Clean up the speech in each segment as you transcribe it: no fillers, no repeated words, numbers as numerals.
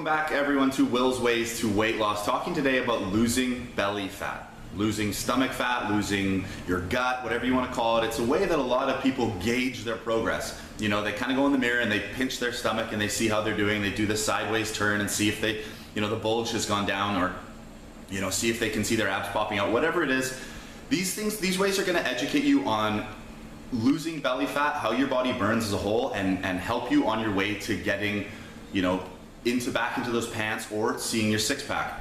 Welcome back everyone to Will's Ways to Weight Loss. Talking today about losing belly fat, losing stomach fat, losing your gut, whatever you want to call it. It's a way that a lot of people gauge their progress. You know, they kind of go in the mirror and they pinch their stomach and they see how they're doing. They do the sideways turn and see if they, you know, the bulge has gone down, or, you know, see if they can see their abs popping out, whatever it is. These ways are going to educate you on losing belly fat, how your body burns as a whole, and help you on your way to getting, you know, back into those pants or seeing your six pack.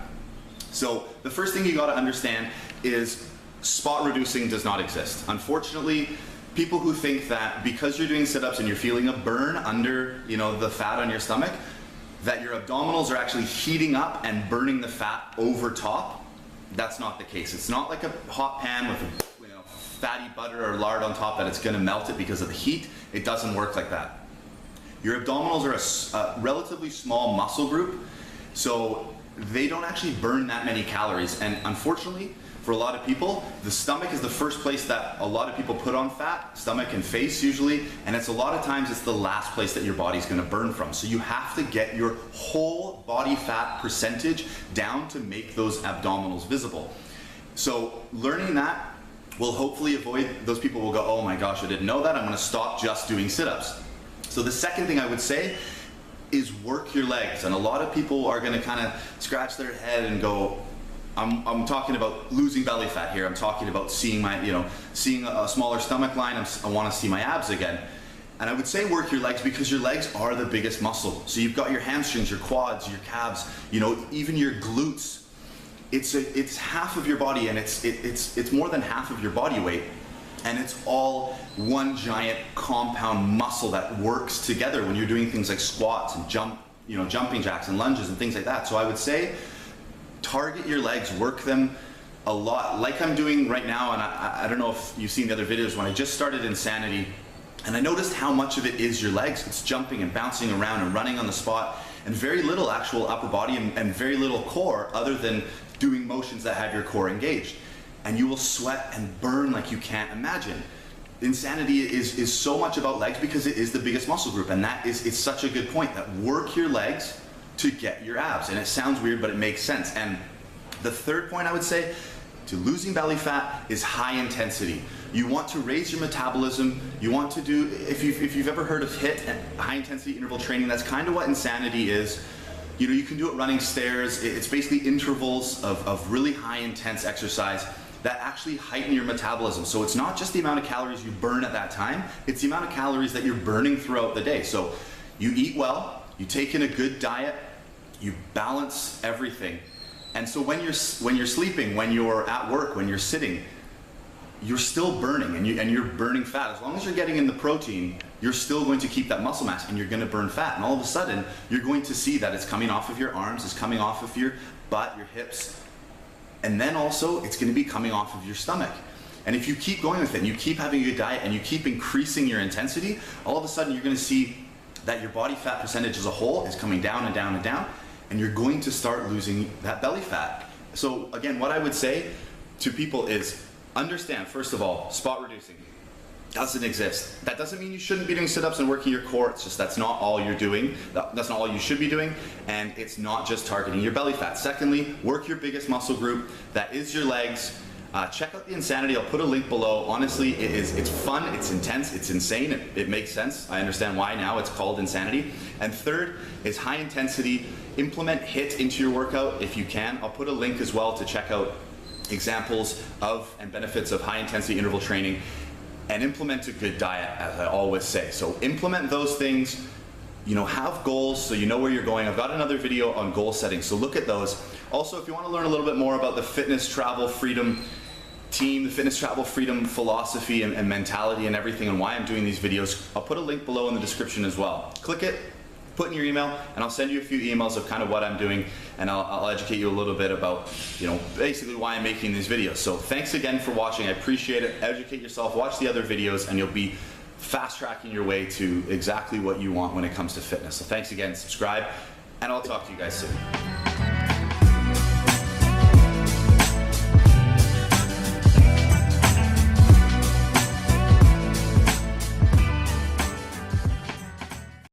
So the first thing you got to understand is spot reducing does not exist. Unfortunately, people who think that because you're doing sit-ups and you're feeling a burn under, you know, the fat on your stomach, that your abdominals are actually heating up and burning the fat over top, that's not the case. It's not like a hot pan with a, you know, fatty butter or lard on top that it's going to melt it because of the heat. It doesn't work like that. Your abdominals are a relatively small muscle group, so they don't actually burn that many calories. And unfortunately, for a lot of people, the stomach is the first place that a lot of people put on fat, stomach and face usually, and it's a lot of times it's the last place that your body's gonna burn from. So you have to get your whole body fat percentage down to make those abdominals visible. So learning that will hopefully avoid, those people will go, oh my gosh, I didn't know that, I'm gonna stop just doing sit-ups. So the second thing I would say is work your legs. And a lot of people are gonna kind of scratch their head and go, I'm talking about losing belly fat here. I'm talking about seeing my, you know, seeing a smaller stomach line. I wanna see my abs again. And I would say work your legs because your legs are the biggest muscle. So you've got your hamstrings, your quads, your calves, you know, even your glutes. It's half of your body, and it's more than half of your body weight. And it's all one giant compound muscle that works together when you're doing things like squats and jumping jacks and lunges and things like that. So I would say target your legs, work them a lot, like I'm doing right now. And I don't know if you've seen the other videos when I just started Insanity, and I noticed how much of it is your legs. It's jumping and bouncing around and running on the spot, and very little actual upper body and very little core other than doing motions that have your core engaged. And you will sweat and burn like you can't imagine. Insanity is so much about legs because it is the biggest muscle group, and it's such a good point, that work your legs to get your abs. And it sounds weird, but it makes sense. And the third point I would say to losing belly fat is high intensity. You want to raise your metabolism. You want to do, if you've ever heard of HIIT, high intensity interval training, that's kind of what Insanity is. You know, you can do it running stairs. It's basically intervals of really high intense exercise that actually heighten your metabolism. So it's not just the amount of calories you burn at that time, it's the amount of calories that you're burning throughout the day. So you eat well, you take in a good diet, you balance everything. And so when you're sleeping, when you're at work, when you're sitting, you're still burning, and you're burning fat. As long as you're getting in the protein, you're still going to keep that muscle mass, and you're gonna burn fat. And all of a sudden, you're going to see that it's coming off of your arms, it's coming off of your butt, your hips, and then also it's gonna be coming off of your stomach. And if you keep going with it, and you keep having a good diet, and you keep increasing your intensity, all of a sudden you're gonna see that your body fat percentage as a whole is coming down and down and down, and you're going to start losing that belly fat. So again, what I would say to people is understand, first of all, spot reducing doesn't exist. That doesn't mean you shouldn't be doing sit-ups and working your core. It's just that's not all you're doing. That's not all you should be doing, and it's not just targeting your belly fat. Secondly, work your biggest muscle group. That is your legs. Check out the Insanity. I'll put a link below. Honestly, it's fun, it's intense, it's insane. It makes sense. I understand why now it's called Insanity. And third is high intensity. Implement HIIT into your workout if you can. I'll put a link as well to check out examples of and benefits of high intensity interval training, and implement a good diet, as I always say. So implement those things, you know, have goals so you know where you're going. I've got another video on goal setting, so look at those. Also, if you want to learn a little bit more about the Fitness Travel Freedom team, the Fitness Travel Freedom philosophy and mentality and everything, and why I'm doing these videos, I'll put a link below in the description as well. Click it, put in your email, and I'll send you a few emails of kind of what I'm doing, and I'll educate you a little bit about, you know, basically why I'm making these videos. So thanks again for watching. I appreciate it. Educate yourself, watch the other videos, and you'll be fast tracking your way to exactly what you want when it comes to fitness. So thanks again, subscribe, and I'll talk to you guys soon.